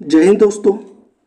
जय हिंद दोस्तों।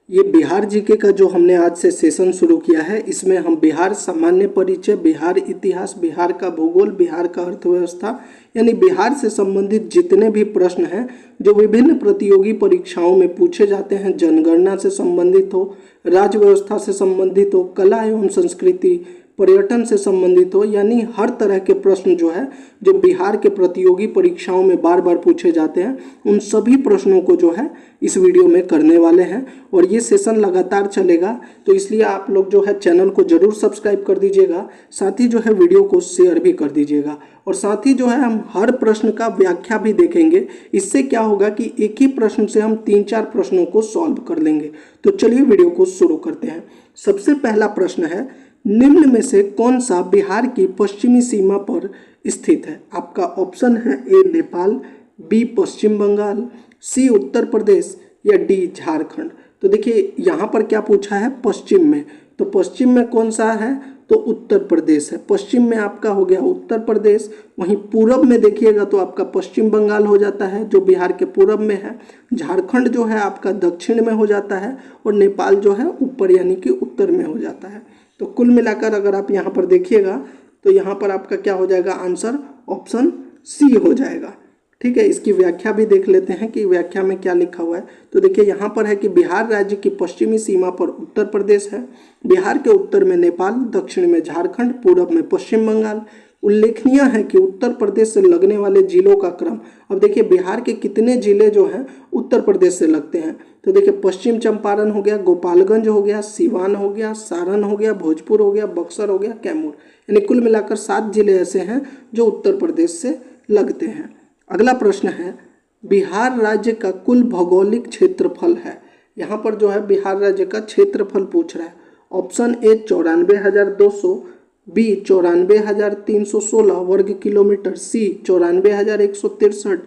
ये बिहार जीके का जो हमने आज से सेशन शुरू किया है, इसमें हम बिहार सामान्य परिचय, बिहार इतिहास, बिहार का भूगोल, बिहार का अर्थव्यवस्था यानी बिहार से संबंधित जितने भी प्रश्न हैं जो विभिन्न प्रतियोगी परीक्षाओं में पूछे जाते हैं, जनगणना से संबंधित हो, राज्य व्यवस्था से संबंधित हो, कला एवं संस्कृति, पर्यटन से संबंधित हो, यानी हर तरह के प्रश्न जो है जो बिहार के प्रतियोगी परीक्षाओं में बार बार पूछे जाते हैं, उन सभी प्रश्नों को जो है इस वीडियो में करने वाले हैं। और ये सेशन लगातार चलेगा, तो इसलिए आप लोग जो है चैनल को जरूर सब्सक्राइब कर दीजिएगा, साथ ही जो है वीडियो को शेयर भी कर दीजिएगा। और साथ ही जो है हम हर प्रश्न का व्याख्या भी देखेंगे। इससे क्या होगा कि एक ही प्रश्न से हम 3-4 प्रश्नों को सॉल्व कर लेंगे। तो चलिए वीडियो को शुरू करते हैं। सबसे पहला प्रश्न है, निम्न में से कौन सा बिहार की पश्चिमी सीमा पर स्थित है? आपका ऑप्शन है ए नेपाल, बी पश्चिम बंगाल, सी उत्तर प्रदेश या डी झारखंड। तो देखिए यहाँ पर क्या पूछा है, पश्चिम में। तो पश्चिम में कौन सा है? तो उत्तर प्रदेश है। पश्चिम में आपका हो गया उत्तर प्रदेश। वहीं पूरब में देखिएगा तो आपका पश्चिम बंगाल हो जाता है, जो बिहार के पूरब में है। झारखंड जो है आपका दक्षिण में हो जाता है, और नेपाल जो है ऊपर यानी कि उत्तर में हो जाता है। तो कुल मिलाकर अगर आप यहाँ पर देखिएगा तो यहाँ पर आपका क्या हो जाएगा, आंसर ऑप्शन सी हो जाएगा। ठीक है, इसकी व्याख्या भी देख लेते हैं कि व्याख्या में क्या लिखा हुआ है। तो देखिए यहाँ पर है कि बिहार राज्य की पश्चिमी सीमा पर उत्तर प्रदेश है, बिहार के उत्तर में नेपाल, दक्षिण में झारखंड, पूरब में पश्चिम बंगाल। उल्लेखनीय है कि उत्तर प्रदेश से लगने वाले जिलों का क्रम, अब देखिए बिहार के कितने जिले जो हैं उत्तर प्रदेश से लगते हैं। तो देखिए पश्चिम चंपारण हो गया, गोपालगंज हो गया, सिवान हो गया, सारण हो गया, भोजपुर हो गया, बक्सर हो गया, कैमूर, यानी कुल मिलाकर 7 जिले ऐसे हैं जो उत्तर प्रदेश से लगते हैं। अगला प्रश्न है, बिहार राज्य का कुल भौगोलिक क्षेत्रफल है। यहाँ पर जो है बिहार राज्य का क्षेत्रफल पूछ रहा है। ऑप्शन ए 94,200, बी 94,316 वर्ग किलोमीटर, सी 94,163,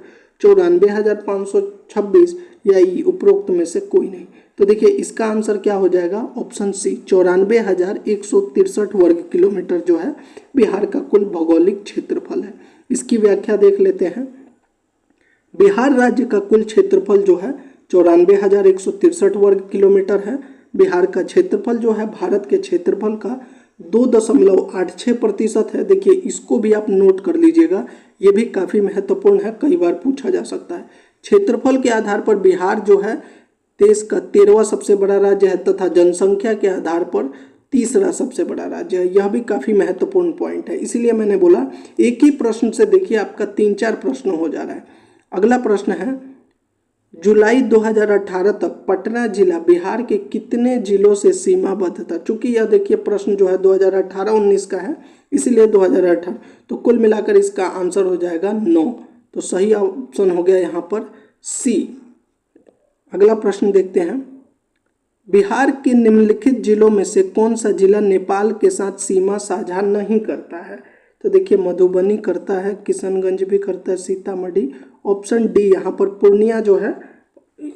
94,526 या ई उपरोक्त में से कोई नहीं। तो देखिए इसका आंसर क्या हो जाएगा, ऑप्शन सी 94,163 वर्ग किलोमीटर जो है बिहार का कुल भौगोलिक क्षेत्रफल है। इसकी व्याख्या देख लेते हैं। बिहार राज्य का कुल क्षेत्रफल जो है 94,163 वर्ग किलोमीटर है। बिहार का क्षेत्रफल जो है भारत के क्षेत्रफल का 2.86% है। देखिए इसको भी आप नोट कर लीजिएगा, ये भी काफ़ी महत्वपूर्ण है, कई बार पूछा जा सकता है। क्षेत्रफल के आधार पर बिहार जो है देश का 13वां सबसे बड़ा राज्य है, तथा जनसंख्या के आधार पर तीसरा सबसे बड़ा राज्य है। यह भी काफ़ी महत्वपूर्ण पॉइंट है, इसीलिए मैंने बोला एक ही प्रश्न से देखिए आपका 3-4 प्रश्न हो जा रहा है। अगला प्रश्न है, जुलाई 2018 तक पटना जिला बिहार के कितने जिलों से सीमाबद्ध था? चूंकि यह देखिए प्रश्न जो है 2018-19 का है, इसीलिए 2018, तो कुल मिलाकर इसका आंसर हो जाएगा 9। तो सही ऑप्शन हो गया यहाँ पर सी। अगला प्रश्न देखते हैं, बिहार के निम्नलिखित जिलों में से कौन सा जिला नेपाल के साथ सीमा साझा नहीं करता है? तो देखिए मधुबनी करता है, किशनगंज भी करता है, सीतामढ़ी। ऑप्शन डी यहाँ पर पूर्णिया जो है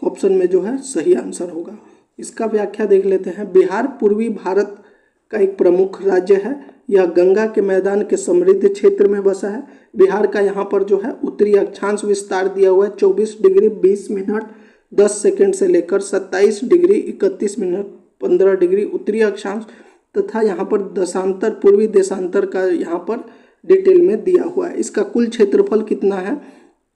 ऑप्शन में जो है सही आंसर होगा। इसका व्याख्या देख लेते हैं। बिहार पूर्वी भारत का एक प्रमुख राज्य है। यह गंगा के मैदान के समृद्ध क्षेत्र में बसा है। बिहार का यहाँ पर जो है उत्तरी अक्षांश विस्तार दिया हुआ है 24 डिग्री 20 मिनट 10 सेकेंड से लेकर 27 डिग्री 31 मिनट 15 डिग्री उत्तरी अक्षांश, तथा यहाँ पर देशांतर, पूर्वी देशांतर का यहाँ पर डिटेल में दिया हुआ है। इसका कुल क्षेत्रफल कितना है,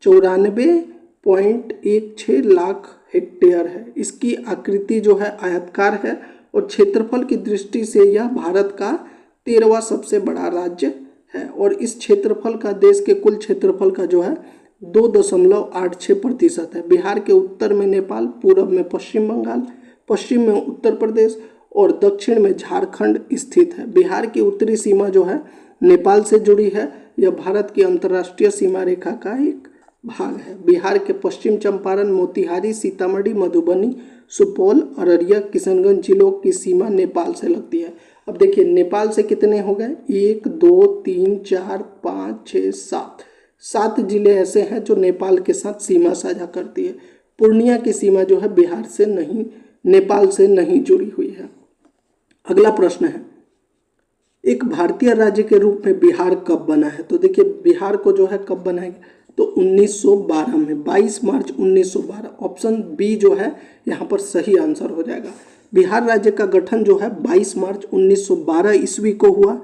94.16 लाख हेक्टेयर है। इसकी आकृति जो है आयताकार है, और क्षेत्रफल की दृष्टि से यह भारत का 13वां सबसे बड़ा राज्य है। और इस क्षेत्रफल का देश के कुल क्षेत्रफल का जो है 2.86% है। बिहार के उत्तर में नेपाल, पूरब में पश्चिम बंगाल, पश्चिम में उत्तर प्रदेश और दक्षिण में झारखंड स्थित है। बिहार की उत्तरी सीमा जो है नेपाल से जुड़ी है। यह भारत की अंतर्राष्ट्रीय सीमा रेखा का एक भाग है। बिहार के पश्चिम चंपारण, मोतिहारी, सीतामढ़ी, मधुबनी, सुपौल, अररिया, किशनगंज जिलों की सीमा नेपाल से लगती है। अब देखिए नेपाल से कितने हो गए, 1 2 3 4 5 6 7 जिले ऐसे हैं जो नेपाल के साथ सीमा साझा करती है। पूर्णिया की सीमा जो है बिहार से नहीं, नेपाल से नहीं जुड़ी हुई है। अगला प्रश्न है, एक भारतीय राज्य के रूप में बिहार कब बना है? तो देखिए बिहार को जो है कब बनाया गया, तो 1912 में, 22 मार्च 1912। ऑप्शन बी जो है यहाँ पर सही आंसर हो जाएगा। बिहार राज्य का गठन जो है 22 मार्च 1912 ईस्वी को हुआ।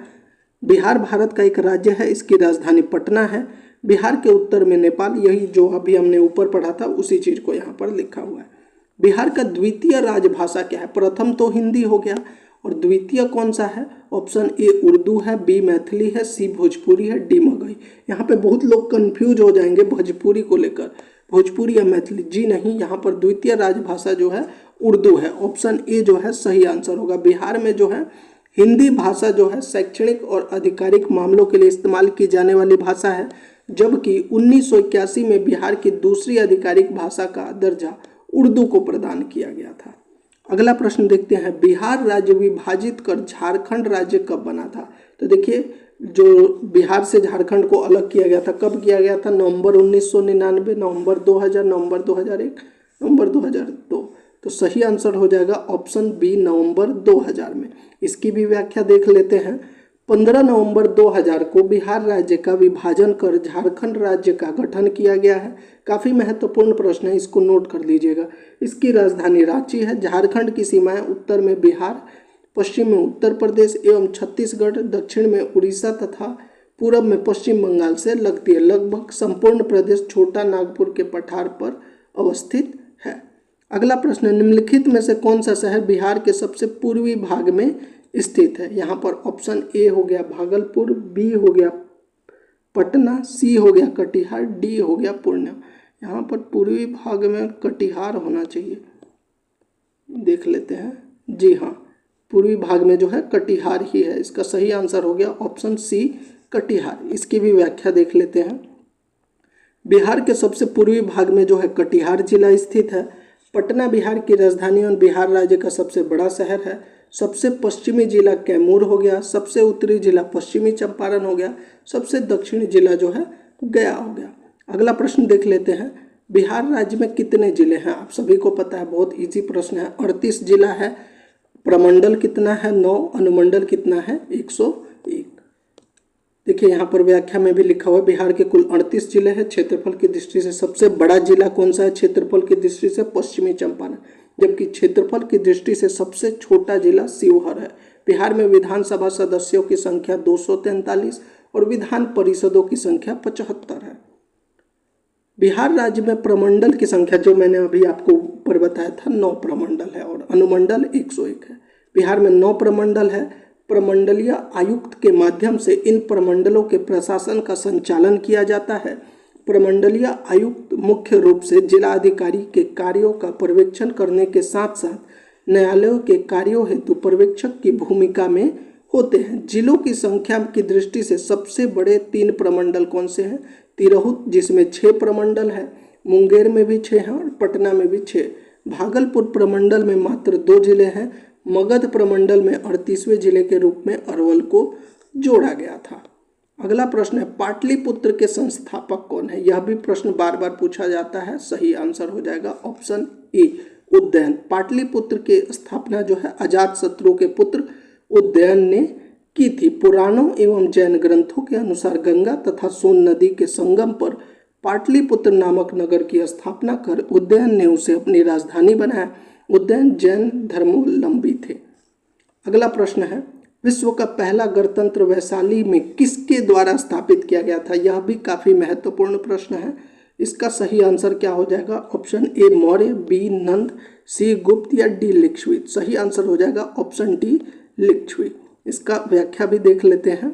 बिहार भारत का एक राज्य है, इसकी राजधानी पटना है। बिहार के उत्तर में नेपाल, यही जो अभी हमने ऊपर पढ़ा था उसी चीज को यहाँ पर लिखा हुआ है। बिहार का द्वितीय राजभाषा क्या है? प्रथम तो हिंदी हो गया, और द्वितीय कौन सा है? ऑप्शन ए उर्दू है, बी मैथिली है, सी भोजपुरी है, डी मगही। यहाँ पे बहुत लोग कंफ्यूज हो जाएंगे भोजपुरी को लेकर, भोजपुरी या मैथिली। जी नहीं, यहाँ पर द्वितीय राजभाषा जो है उर्दू है। ऑप्शन ए जो है सही आंसर होगा। बिहार में जो है हिंदी भाषा जो है शैक्षणिक और आधिकारिक मामलों के लिए इस्तेमाल की जाने वाली भाषा है, जबकि 1981 में बिहार की दूसरी आधिकारिक भाषा का दर्जा उर्दू को प्रदान किया गया था। अगला प्रश्न देखते हैं, बिहार राज्य विभाजित कर झारखंड राज्य कब बना था? तो देखिए, जो बिहार से झारखंड को अलग किया गया था, कब किया गया था? नवंबर 1999, नवंबर 2000, नवंबर 2001, नवंबर 2002। तो सही आंसर हो जाएगा ऑप्शन बी, नवंबर 2000 में। इसकी भी व्याख्या देख लेते हैं। 15 नवंबर 2000 को बिहार राज्य का विभाजन कर झारखंड राज्य का गठन किया गया है। काफ़ी महत्वपूर्ण प्रश्न है, इसको नोट कर लीजिएगा। इसकी राजधानी रांची है। झारखंड की सीमाएं उत्तर में बिहार, पश्चिम में उत्तर प्रदेश एवं छत्तीसगढ़, दक्षिण में उड़ीसा तथा पूरब में पश्चिम बंगाल से लगती है। लगभग संपूर्ण प्रदेश छोटा नागपुर के पठार पर अवस्थित है। अगला प्रश्न, निम्नलिखित में से कौन सा शहर बिहार के सबसे पूर्वी भाग में स्थित है? यहाँ पर ऑप्शन ए हो गया भागलपुर, बी हो गया पटना, सी हो गया कटिहार, डी हो गया पूर्णिया। यहाँ पर पूर्वी भाग में कटिहार होना चाहिए, देख लेते हैं। जी हाँ, पूर्वी भाग में जो है कटिहार ही है। इसका सही आंसर हो गया ऑप्शन सी, कटिहार। इसकी भी व्याख्या देख लेते हैं। बिहार के सबसे पूर्वी भाग में जो है कटिहार जिला स्थित है। पटना बिहार की राजधानी और बिहार राज्य का सबसे बड़ा शहर है। सबसे पश्चिमी जिला कैमूर हो गया, सबसे उत्तरी जिला पश्चिमी चंपारण हो गया, सबसे दक्षिणी जिला जो है गया हो गया। अगला प्रश्न देख लेते हैं, बिहार राज्य में कितने जिले हैं? आप सभी को पता है, बहुत इजी प्रश्न है। 38 जिला है। प्रमंडल कितना है? 9। अनुमंडल कितना है? 101। देखिए, यहाँ पर व्याख्या में भी लिखा हुआ है, बिहार के कुल 38 जिले हैं। क्षेत्रफल की दृष्टि से सबसे बड़ा जिला कौन सा है? क्षेत्रफल की दृष्टि से पश्चिमी चंपारण, जबकि क्षेत्रफल की दृष्टि से सबसे छोटा जिला शिवहर है। बिहार में विधानसभा सदस्यों की संख्या 243 और विधान परिषदों की संख्या 75 है। बिहार राज्य में प्रमंडल की संख्या, जो मैंने अभी आपको ऊपर बताया था, 9 प्रमंडल है और अनुमंडल 101 है। बिहार में 9 प्रमंडल है। प्रमंडलीय आयुक्त के माध्यम से इन प्रमंडलों के प्रशासन का संचालन किया जाता है। प्रमंडलीय आयुक्त मुख्य रूप से जिलाधिकारी के कार्यों का पर्यवेक्षण करने के साथ साथ न्यायालयों के कार्यों हेतु पर्यवेक्षक की भूमिका में होते हैं। जिलों की संख्या की दृष्टि से सबसे बड़े 3 प्रमंडल कौन से हैं? तिरहुत, जिसमें 6 प्रमंडल है, मुंगेर में भी 6 हैं और पटना में भी 6। भागलपुर प्रमंडल में मात्र 2 जिले हैं। मगध प्रमंडल में 38वें जिले के रूप में अरवल को जोड़ा गया था। अगला प्रश्न है, पाटलिपुत्र के संस्थापक कौन है? यह भी प्रश्न बार बार पूछा जाता है। सही आंसर हो जाएगा ऑप्शन ए, उदयन। पाटलिपुत्र की स्थापना जो है अजातशत्रु के पुत्र उदयन ने की थी। पुराणों एवं जैन ग्रंथों के अनुसार गंगा तथा सोन नदी के संगम पर पाटलिपुत्र नामक नगर की स्थापना कर उदयन ने उसे अपनी राजधानी बनाया। उदयन जैन धर्मावलंबी थे। अगला प्रश्न है, विश्व का पहला गणतंत्र वैशाली में किसके द्वारा स्थापित किया गया था? यह भी काफी महत्वपूर्ण प्रश्न है। इसका सही आंसर क्या हो जाएगा? ऑप्शन ए मौर्य, बी नंद, सी गुप्त या डी लिच्छवी। सही आंसर हो जाएगा ऑप्शन डी लिच्छवी। इसका व्याख्या भी देख लेते हैं।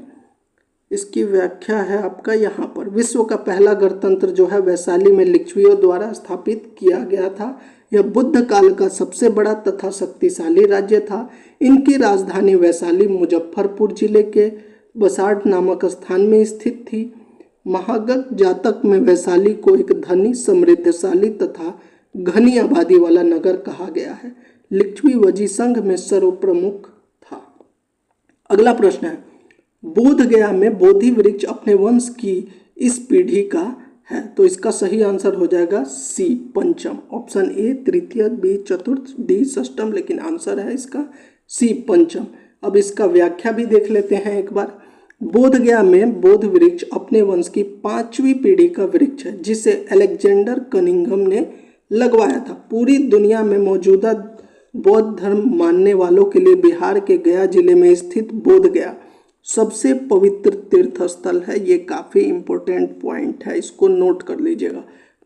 इसकी व्याख्या है आपका यहाँ पर, विश्व का पहला गणतंत्र जो है वैशाली में लिच्छवियों द्वारा स्थापित किया गया था। यह बुद्ध काल का सबसे बड़ा तथा शक्तिशाली राज्य था। इनकी राजधानी वैशाली मुजफ्फरपुर जिले के बसाड़ नामक स्थान में स्थित थी। महागत जातक में वैशाली को एक धनी, समृद्धशाली तथा घनी आबादी वाला नगर कहा गया है। लिच्छवी वजी संघ में सर्वप्रमुख था। अगला प्रश्न है, बोध गया में बोधि वृक्ष अपने वंश की इस पीढ़ी का है, तो इसका सही आंसर हो जाएगा सी पंचम। ऑप्शन ए तृतीय, बी चतुर्थ, डी षष्टम, लेकिन आंसर है इसका सी पंचम। अब इसका व्याख्या भी देख लेते हैं एक बार। बोध गया में बोध वृक्ष अपने वंश की 5वीं पीढ़ी का वृक्ष है जिसे अलेक्जेंडर कनिंघम ने लगवाया था। पूरी दुनिया में मौजूदा बौद्ध धर्म मानने वालों के लिए बिहार के गया जिले में स्थित बोध गया सबसे पवित्र तीर्थ स्थल है। ये काफ़ी इंपॉर्टेंट पॉइंट है, इसको नोट कर लीजिएगा।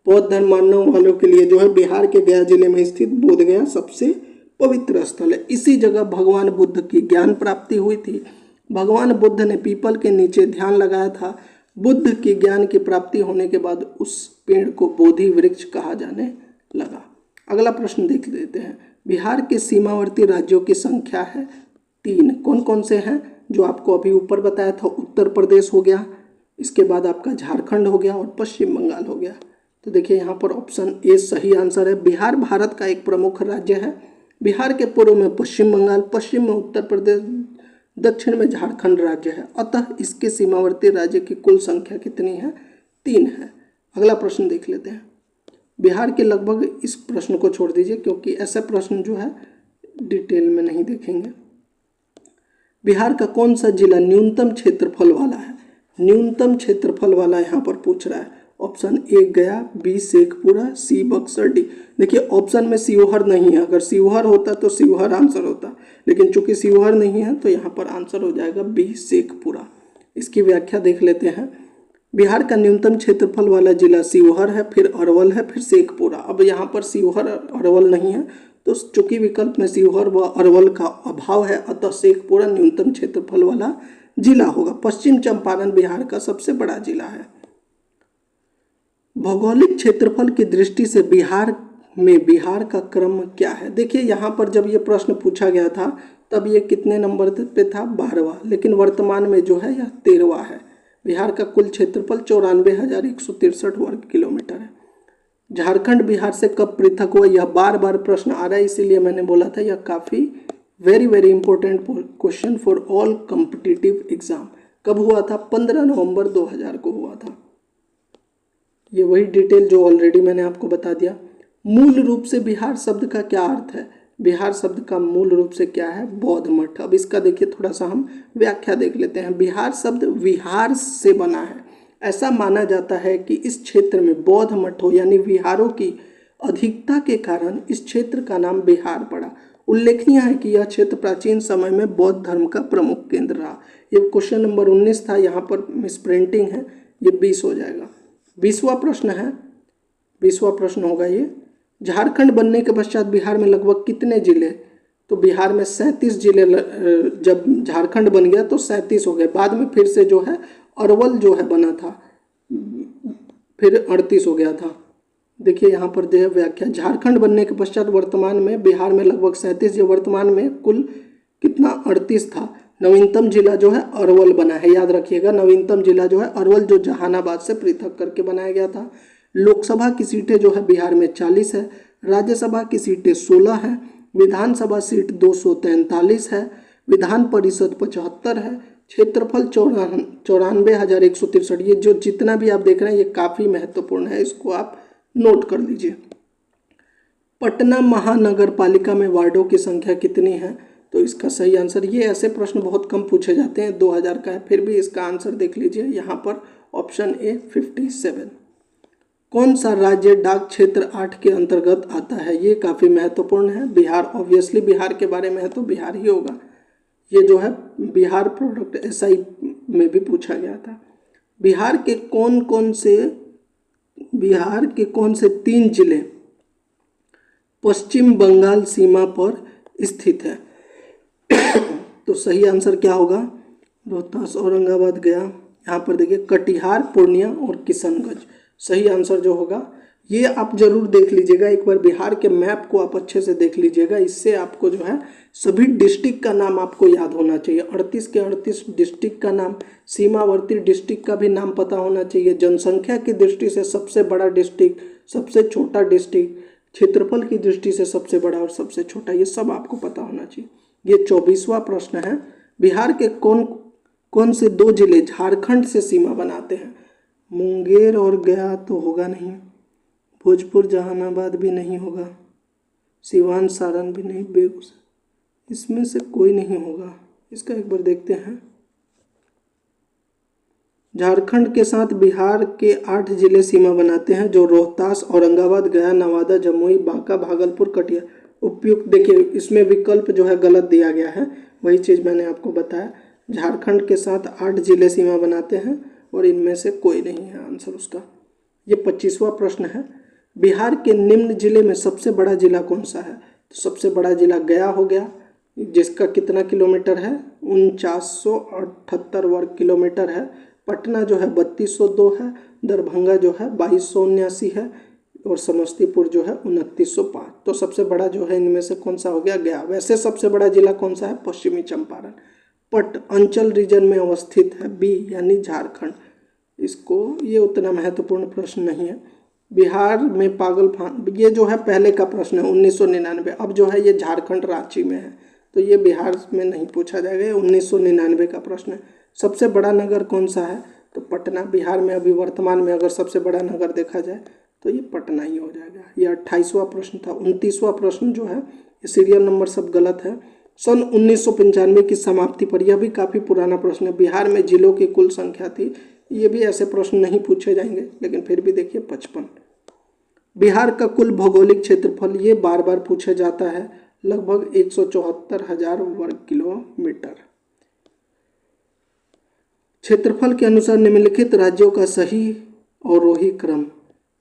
बौद्ध धर्म मानने वालों के लिए जो है बिहार के गया जिले में स्थित बोध गया सबसे पवित्र स्थल है। इसी जगह भगवान बुद्ध की ज्ञान प्राप्ति हुई थी। भगवान बुद्ध ने पीपल के नीचे ध्यान लगाया था। बुद्ध की ज्ञान की प्राप्ति होने के बाद उस पेड़ को बोधि वृक्ष कहा जाने लगा। अगला प्रश्न देख लेते हैं। बिहार के सीमावर्ती राज्यों की संख्या है 3। कौन कौन से हैं? जो आपको अभी ऊपर बताया था, उत्तर प्रदेश हो गया, इसके बाद आपका झारखंड हो गया और पश्चिम बंगाल हो गया। तो देखिए यहाँ पर ऑप्शन ए सही आंसर है। बिहार भारत का एक प्रमुख राज्य है। बिहार के पूर्व में पश्चिम बंगाल, पश्चिम में उत्तर प्रदेश, दक्षिण में झारखंड राज्य है। अतः इसके सीमावर्ती राज्य की कुल संख्या कितनी है? 3 है। अगला प्रश्न देख लेते हैं। बिहार के लगभग, इस प्रश्न को छोड़ दीजिए क्योंकि ऐसे प्रश्न जो है डिटेल में नहीं देखेंगे। बिहार का कौन सा जिला न्यूनतम क्षेत्रफल वाला है? न्यूनतम क्षेत्रफल वाला यहाँ पर पूछ रहा है। ऑप्शन ए गया, बी शेखपुरा, सी बक्सर, डी। देखिए ऑप्शन में शिवहर नहीं है। अगर शिवहर होता तो शिवहर आंसर होता, लेकिन चूंकि शिवहर नहीं है तो यहाँ पर आंसर हो जाएगा बी शेखपुरा। इसकी व्याख्या देख लेते हैं। बिहार का न्यूनतम क्षेत्रफल वाला जिला शिवहर है, फिर अरवल है, फिर शेखपुरा। अब यहाँ पर शिवहर अरवल नहीं है, तो चूंकि विकल्प में शिवहर व अरवल का अभाव है, अतः शेखपुरा न्यूनतम क्षेत्रफल वाला जिला होगा। पश्चिम चंपारण बिहार का सबसे बड़ा जिला है। भौगोलिक क्षेत्रफल की दृष्टि से बिहार में बिहार का क्रम क्या है? देखिए यहाँ पर जब ये प्रश्न पूछा गया था तब ये कितने नंबर पे था? 12वां, लेकिन वर्तमान में जो है यह 13वां है। बिहार का कुल क्षेत्रफल 94,163 वर्ग किलोमीटर है। झारखंड बिहार से कब पृथक हुआ? यह बार बार प्रश्न आ रहा है, इसीलिए मैंने बोला था यह काफ़ी very important question for all competitive exam. कब हुआ था? 15 नवंबर 2000 को हुआ था। ये वही डिटेल जो ऑलरेडी मैंने आपको बता दिया। मूल रूप से बिहार शब्द का क्या अर्थ है? बिहार शब्द का मूल रूप से क्या है? बौद्ध मठ। अब इसका देखिए थोड़ा सा हम व्याख्या देख लेते हैं। बिहार शब्द विहार से बना है। ऐसा माना जाता है कि इस क्षेत्र में बौद्ध मठों यानी विहारों की अधिकता के कारण इस क्षेत्र का नाम बिहार पड़ा। उल्लेखनीय है कि यह क्षेत्र प्राचीन समय में बौद्ध धर्म का प्रमुख केंद्र रहा। ये क्वेश्चन नंबर 19 था, यहाँ पर मिस प्रिंटिंग है, ये 20 हो जाएगा। 20वां प्रश्न है, 20वां प्रश्न होगा ये। झारखंड बनने के पश्चात बिहार में लगभग कितने जिले? तो बिहार में 37 जिले, जब झारखंड बन गया तो 37 हो गए। बाद में फिर से जो है अरवल जो है बना था, फिर 38 हो गया था। देखिए यहाँ पर जो है व्याख्या, झारखंड बनने के पश्चात वर्तमान में बिहार में लगभग 37, जो वर्तमान में कुल कितना 38 था। नवीनतम जिला जो है अरवल बना है, याद रखिएगा। नवीनतम जिला जो है अरवल, जो जहानाबाद से पृथक करके बनाया गया था। लोकसभा की सीटें जो है बिहार में 40 है, राज्यसभा की सीटें 16 है, विधानसभा सीट 243 है, विधान परिषद 75 है, क्षेत्रफल 94,163। ये जो जितना भी आप देख रहे हैं ये काफ़ी महत्वपूर्ण है, इसको आप नोट कर लीजिए। पटना महानगर पालिका में वार्डों की संख्या कितनी है? तो इसका सही आंसर, ये ऐसे प्रश्न बहुत कम पूछे जाते हैं, 2000 का है, फिर भी इसका आंसर देख लीजिए यहाँ पर ऑप्शन ए 57। कौन सा राज्य डाक क्षेत्र 8 के अंतर्गत आता है? ये काफ़ी महत्वपूर्ण है। बिहार, ऑब्वियसली बिहार के बारे में है तो बिहार ही होगा। ये जो है बिहार प्रोडक्ट एसआई में भी पूछा गया था। बिहार के कौन से 3 जिले पश्चिम बंगाल सीमा पर स्थित है? तो सही आंसर क्या होगा? रोहतास, औरंगाबाद, गया। यहाँ पर देखिए कटिहार, पूर्णिया और किशनगंज। सही आंसर जो होगा, ये आप जरूर देख लीजिएगा एक बार, बिहार के मैप को आप अच्छे से देख लीजिएगा। इससे आपको जो है सभी डिस्ट्रिक्ट का नाम आपको याद होना चाहिए। 38 के 38 डिस्ट्रिक्ट का नाम, सीमावर्ती डिस्ट्रिक्ट का भी नाम पता होना चाहिए, जनसंख्या की दृष्टि से सबसे बड़ा डिस्ट्रिक्ट, सबसे छोटा डिस्ट्रिक्ट, क्षेत्रफल की दृष्टि से सबसे बड़ा और सबसे छोटा, ये सब आपको पता होना चाहिए। ये 24वां प्रश्न है। बिहार के कौन से 2 जिले झारखंड से सीमा बनाते हैं? मुंगेर और गया तो होगा नहीं, भोजपुर जहानाबाद भी नहीं होगा, सिवान सारण भी नहीं, बेगूसराय, इसमें से कोई नहीं होगा। इसका एक बार देखते हैं। झारखंड के साथ बिहार के 8 जिले सीमा बनाते हैं, जो रोहतास, औरंगाबाद, गया, नवादा, जमुई, बांका, भागलपुर, कटिहार। उपयुक्त देखिए इसमें विकल्प जो है गलत दिया गया है, वही चीज़ मैंने आपको बताया। झारखंड के साथ 8 जिले सीमा बनाते हैं और इनमें से कोई नहीं है आंसर उसका। ये 25वां प्रश्न है। बिहार के निम्न जिले में सबसे बड़ा जिला कौन सा है? तो सबसे बड़ा जिला गया हो गया, जिसका कितना किलोमीटर है? 4978 वर्ग किलोमीटर है। पटना जो है 3202 है, दरभंगा जो है 2279 है और समस्तीपुर जो है 2905। तो सबसे बड़ा जो है इनमें से कौन सा हो गया? गया। वैसे सबसे बड़ा जिला कौन सा है? पश्चिमी चंपारण। पट अंचल रीजन में अवस्थित है, बी यानी झारखंड। इसको ये उतना महत्वपूर्ण प्रश्न नहीं है। बिहार में पागलखान, ये जो है पहले का प्रश्न है 1999। अब जो है ये झारखंड रांची में है, तो ये बिहार में नहीं पूछा जाएगा, ये 1999 का प्रश्न है। सबसे बड़ा नगर कौन सा है? तो पटना। बिहार में अभी वर्तमान में अगर सबसे बड़ा नगर देखा जाए तो ये पटना ही हो जाएगा। ये 28वां प्रश्न था। 29वां प्रश्न जो है ये सीरियल नंबर सब गलत है। सन 1995 की समाप्ति पर, यह भी काफ़ी पुराना प्रश्न है, बिहार में जिलों की कुल संख्या थी। ये भी ऐसे प्रश्न नहीं पूछे जाएंगे, लेकिन फिर भी देखिए 55। बिहार का कुल भौगोलिक क्षेत्रफल, ये बार बार पूछा जाता है, लगभग 174,000 वर्ग किलोमीटर। क्षेत्रफल के अनुसार निम्नलिखित राज्यों का सही अवरोही क्रम।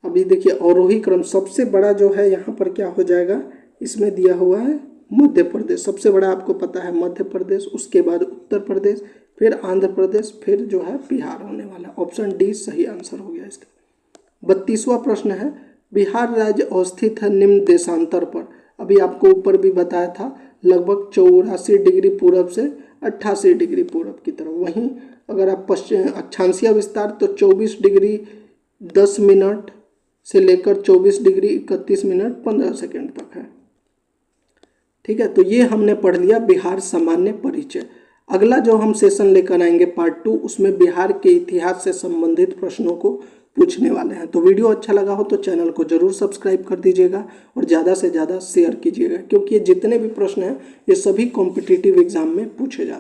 अभी देखिए अवरोही क्रम सबसे बड़ा जो है यहाँ पर क्या हो जाएगा? इसमें दिया हुआ है मध्य प्रदेश। सबसे बड़ा आपको पता है मध्य प्रदेश, उसके बाद उत्तर प्रदेश, फिर आंध्र प्रदेश, फिर जो है बिहार होने वाला। ऑप्शन डी सही आंसर हो गया इसका। 32वां प्रश्न है। बिहार राज्य अवस्थित है निम्न देशांतर पर। अभी आपको ऊपर भी बताया था, लगभग 84 डिग्री पूरब से 88 डिग्री पूरब की तरफ। वहीं अगर आप पश्चिम अक्षांशीय विस्तार तो 24 डिग्री 10 मिनट से लेकर 24 डिग्री 31 मिनट 15 सेकेंड तक है। ठीक है, तो ये हमने पढ़ लिया बिहार सामान्य परिचय। अगला जो हम सेशन लेकर आएंगे पार्ट 2, उसमें बिहार के इतिहास से संबंधित प्रश्नों को पूछने वाले हैं। तो वीडियो अच्छा लगा हो तो चैनल को जरूर सब्सक्राइब कर दीजिएगा और ज़्यादा से ज़्यादा शेयर कीजिएगा, क्योंकि ये जितने भी प्रश्न हैं ये सभी कॉम्पिटिटिव एग्जाम में पूछे जाते हैं।